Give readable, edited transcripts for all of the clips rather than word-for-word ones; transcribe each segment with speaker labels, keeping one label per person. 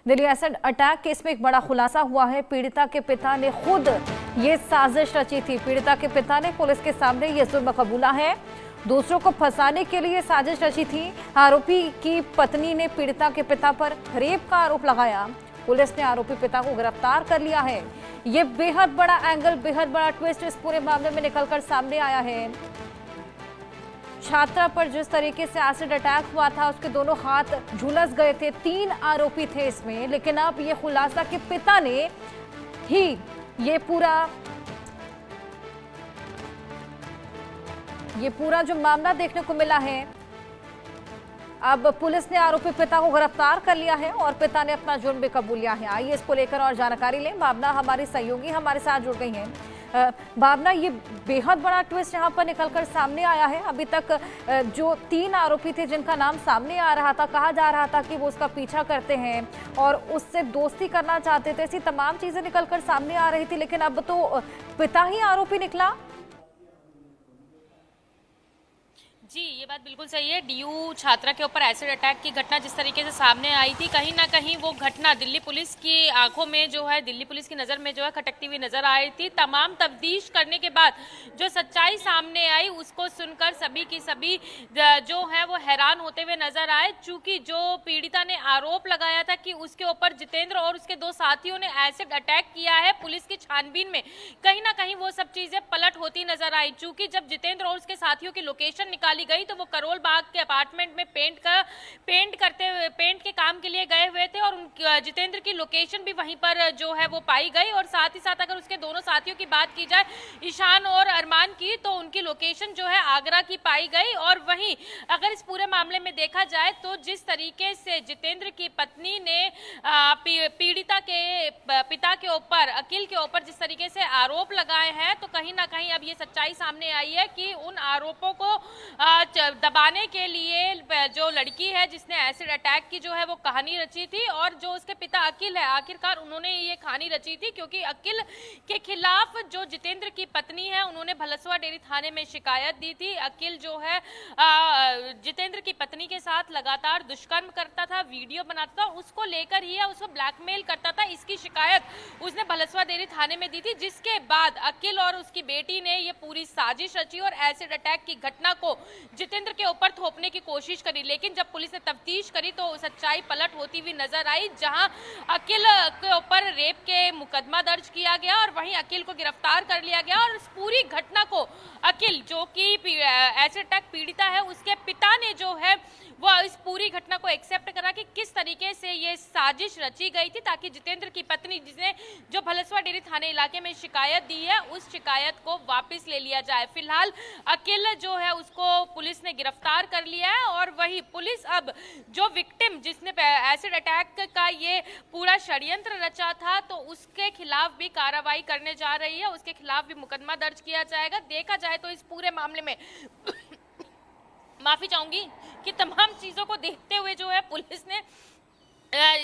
Speaker 1: Delhi acid attack case में एक बड़ा खुलासा हुआ है। पीड़िता के पिता ने खुद ये साजिश रची थी। पीड़िता के पिता ने पुलिस के सामने ये जुर्म कबूला है। दूसरों को फंसाने के लिए साजिश रची थी। आरोपी की पत्नी ने पीड़िता के पिता पर रेप का आरोप लगाया। पुलिस ने आरोपी पिता को गिरफ्तार कर लिया है। ये बेहद बड़ा एंगल, बेहद बड़ा ट्विस्ट इस पूरे मामले में निकलकर सामने आया है। छात्रा पर जिस तरीके से एसिड अटैक हुआ था, उसके दोनों हाथ झुलस गए थे। 3 आरोपी थे इसमें, लेकिन अब ये खुलासा कि पिता ने ही ये पूरा जो मामला देखने को मिला है। अब पुलिस ने आरोपी पिता को गिरफ्तार कर लिया है और पिता ने अपना जुर्म भी कबूल लिया है। आइए इसको लेकर और जानकारी लें। भावना हमारी सहयोगी हमारे साथ जुड़ गई हैं। भावना, ये बेहद बड़ा ट्विस्ट यहाँ पर निकलकर सामने आया है। अभी तक जो 3 आरोपी थे जिनका नाम सामने आ रहा था, कहा जा रहा था कि वो उसका पीछा करते हैं और उससे दोस्ती करना चाहते थे, ऐसी तमाम चीजें निकलकर सामने आ रही थी, लेकिन अब तो पिता ही आरोपी निकला।
Speaker 2: जी, ये बात बिल्कुल सही है। डीयू छात्रा के ऊपर एसिड अटैक की घटना जिस तरीके से सामने आई थी, कहीं ना कहीं वो घटना दिल्ली पुलिस की आंखों में जो है, दिल्ली पुलिस की नज़र में जो है खटकती हुई नजर आ रही थी। तमाम तफ्तीश करने के बाद जो सच्चाई सामने आई, उसको सुनकर सभी की सभी जो है वो हैरान होते हुए नजर आए। चूंकि जो पीड़िता ने आरोप लगाया था कि उसके ऊपर जितेंद्र और उसके 2 साथियों ने एसिड अटैक किया है, पुलिस की छानबीन में कहीं ना कहीं वो सब चीजें पलट होती नजर आई। चूंकि जब जितेंद्र और उसके साथियों की लोकेशन निकाली गई तो वो करोल बाग के अपार्टमेंट में पेंट के काम के लिए गए हुए थे और जितेंद्र की लोकेशन भी वहीं पर जो है वो पाई गई। और साथ ही साथ अगर उसके दोनों साथियों की बात की जाए, ईशान और अरमान की, तो उनकी लोकेशन जो है आगरा की पाई गई। और वहीं अगर इस पूरे मामले में देखा जाए तो जिस तरीके से जितेंद्र की पत्नी ने पीड़िता के पिता के ऊपर, अखिल के ऊपर जिस तरीके से आरोप लगाए हैं, तो कहीं ना कहीं अब ये सच्चाई सामने आई है कि उन आरोपों को दबाने के लिए जो लड़की है जिसने एसिड अटैक की जो है वो कहानी रची थी, और जो उसके पिता अखिल है, आखिरकार उन्होंने ये कहानी रची थी। क्योंकि अखिल के खिलाफ जो जितेंद्र की पत्नी है, उन्होंने भलसवा डेयरी थाने में शिकायत दी थी। अखिल जो है जितेंद्र की पत्नी के साथ लगातार दुष्कर्म करता था, वीडियो बनाता था, उसको लेकर ही उसको ब्लैकमेल करता था। इसकी शिकायत उसने भलसवा डेयरी थाने में दी थी, जिसके बाद अखिल और उसकी बेटी ने ये पूरी साजिश रची और एसिड अटैक की घटना को जितेंद्र के ऊपर थोपने की कोशिश करी। लेकिन जब पुलिस ने तफ्तीश करी तो सच्चाई पलट होती हुई नजर आई, जहां अखिल के ऊपर रेप के मुकदमा दर्ज किया गया और वहीं अखिल को गिरफ्तार कर लिया गया। और इस पूरी घटना को अखिल, जो कि एसिड अटैक पीड़िता है, उसके पिता ने जो है वो इस पूरी घटना को एक्सेप्ट करा कि किस तरीके से ये साजिश रची गई थी, ताकि जितेंद्र की पत्नी, जिसने जो भलसवा डेयरी थाने इलाके में शिकायत दी है, उस शिकायत को वापस ले लिया जाए। फिलहाल अखिल जो है उसको पुलिस ने गिरफ्तार कर लिया है। और वही पुलिस अब जो विक्टिम, जिसने एसिड अटैक का ये पूरा षड्यंत्र रचा था, तो उसके खिलाफ भी कार्रवाई करने जा रही है, उसके खिलाफ भी मुकदमा दर्ज किया जाएगा। देखा जाए तो इस पूरे मामले में माफी चाहूंगी कि तमाम चीजों को देखते हुए जो है पुलिस ने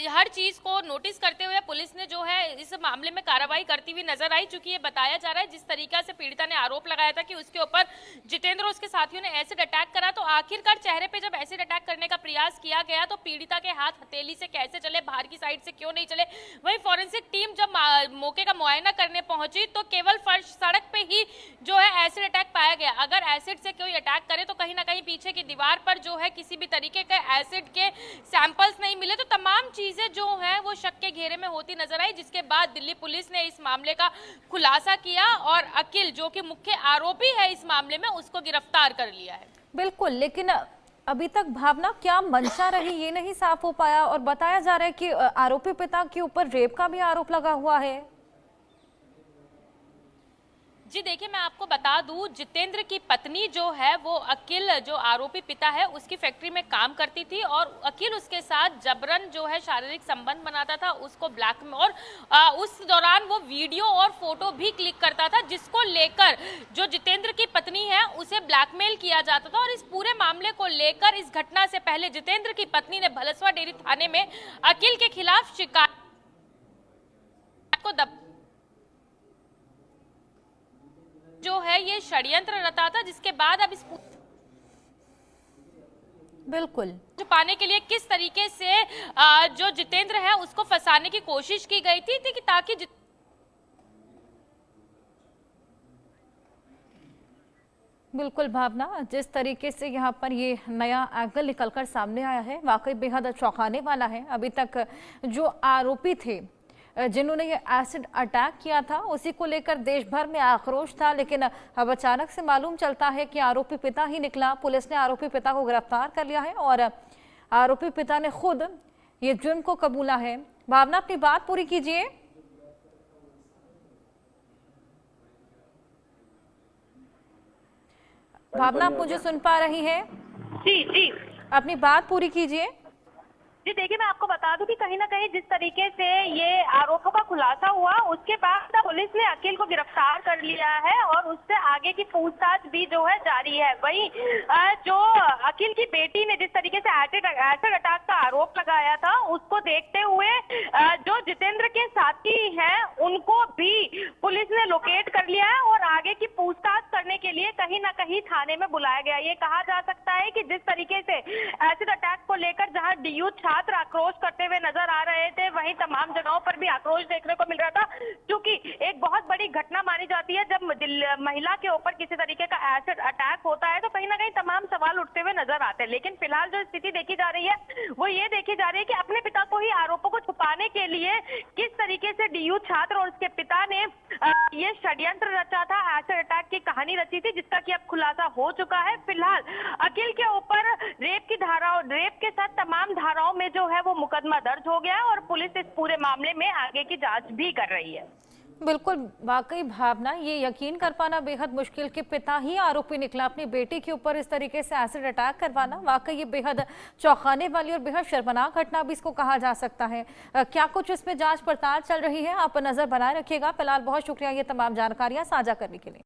Speaker 2: हर चीज को नोटिस करते हुए पुलिस ने जो है इस मामले में कार्रवाई करती हुई नजर आई। चूंकि ये बताया जा रहा है, जिस तरीका से पीड़िता ने आरोप लगाया था कि उसके ऊपर जितेंद्र और उसके साथियों ने एसिड अटैक करा, तो आखिरकार चेहरे पे जब एसिड अटैक करने का प्रयास किया गया तो पीड़िता के हाथ हथेली से कैसे चले, बाहर की साइड से क्यों नहीं चले। वहीं फॉरेंसिक टीम जब मौके का मुआयना करने पहुंची तो केवल फर्श, सड़क पे ही जो है एसिड अटैक पाया गया। अगर एसिड से कोई अटैक करे तो कहीं ना कहीं पीछे की दीवार पर जो है किसी भी तरीके के एसिड के सैंपल्स नहीं मिले। तो तमाम चीजें जो है वो शक के घेरे में होती नजर आई, जिसके बाद दिल्ली पुलिस ने इस मामले का खुलासा किया और अखिल, जो कि मुख्य आरोपी है इस मामले में, उसको गिरफ्तार कर लिया है।
Speaker 1: बिल्कुल, लेकिन अभी तक भावना क्या मंशा रही ये नहीं साफ हो पाया और बताया जा रहा है कि आरोपी पिता के ऊपर रेप का भी आरोप लगा हुआ है।
Speaker 2: जी देखिए, मैं आपको बता दूं, जितेंद्र की पत्नी जो है वो अखिल, जो आरोपी पिता है, उसकी फैक्ट्री में काम करती थी और अखिल उसके साथ जबरन जो है शारीरिक संबंध बनाता था, उसको ब्लैकमेल, और उस दौरान वो वीडियो और फोटो भी क्लिक करता था, जिसको लेकर जो जितेंद्र की पत्नी है उसे ब्लैकमेल किया जाता था। और इस पूरे मामले को लेकर इस घटना से पहले जितेंद्र की पत्नी ने भलसवा डेयरी थाने में अखिल के खिलाफ शिकायत को जो है ये षड्यंत्र रचा था, जिसके बाद अब इस
Speaker 1: बिल्कुल।
Speaker 2: छुपाने के लिए किस तरीके से जो जितेंद्र है उसको फंसाने की कोशिश की गई थी कि ताकि
Speaker 1: बिल्कुल भावना, जिस तरीके से यहाँ पर ये नया एंगल निकलकर सामने आया है वाकई बेहद चौंकाने वाला है। अभी तक जो आरोपी थे जिन्होंने ये एसिड अटैक किया था उसी को लेकर देश भर में आक्रोश था, लेकिन अब अचानक से मालूम चलता है कि आरोपी पिता ही निकला। पुलिस ने आरोपी पिता को गिरफ्तार कर लिया है और आरोपी पिता ने खुद ये जुर्म को कबूला है। भावना, अपनी बात पूरी कीजिए। भावना, आप मुझे सुन पा रही हैं?
Speaker 3: जी जी,
Speaker 1: अपनी बात पूरी कीजिए।
Speaker 3: जी देखिए, मैं आपको बता दूं कि कहीं ना कहीं जिस तरीके से ये आरोपों का खुलासा हुआ उसके बाद पुलिस ने अखिल को गिरफ्तार कर लिया है और उससे आगे की पूछताछ भी जो है जारी है। वहीं जो अखिल की बेटी ने जिस तरीके से एसिड अटैक का आरोप लगाया था उसको देखते हुए जो जितेंद्र के साथी हैं उनको भी पुलिस ने लोकेट कर लिया है और आगे की पूछताछ करने के लिए कहीं ना कहीं थाने में बुलाया गया। ये कहा जा सकता है कि जिस तरीके से एसिड अटैक को लेकर जहां डीयू छात्र आक्रोश करते हुए नजर आ रहे थे वहीं तमाम जगहों पर भी आक्रोश देखने को मिल रहा था, क्योंकि एक बहुत बड़ी घटना मानी जाती है जब महिला के ऊपर किसी तरीके का एसिड अटैक होता है तो कहीं ना कहीं तमाम सवाल उठते हुए नजर आते हैं। लेकिन फिलहाल जो स्थिति देखी जा रही है वो ये देखी जा रही है कि अपने पिता को ही आरोपों को छुपाने के लिए किस तरीके से डीयू छात्र और उसके पिता ने ये षड्यंत्र रचा था, एसिड अटैक की कहानी रची थी, जिसका कि अब खुलासा हो चुका है। फिलहाल अखिल के ऊपर रेप के साथ तमाम धाराओं में जो है वो मुकदमा दर्ज हो गया है और पुलिस इस पूरे मामले में आगे की जांच भी कर रही है।
Speaker 1: बिल्कुल, वाकई भावना, ये यकीन कर पाना बेहद मुश्किल कि पिता ही आरोपी निकला, अपनी बेटी के ऊपर इस तरीके से एसिड अटैक करवाना वाकई ये बेहद चौंकाने वाली और बेहद शर्मनाक घटना भी इसको कहा जा सकता है। क्या कुछ इसमें जांच पड़ताल चल रही है, आप नजर बनाए रखिएगा। फिलहाल बहुत शुक्रिया ये तमाम जानकारियां साझा करने के लिए।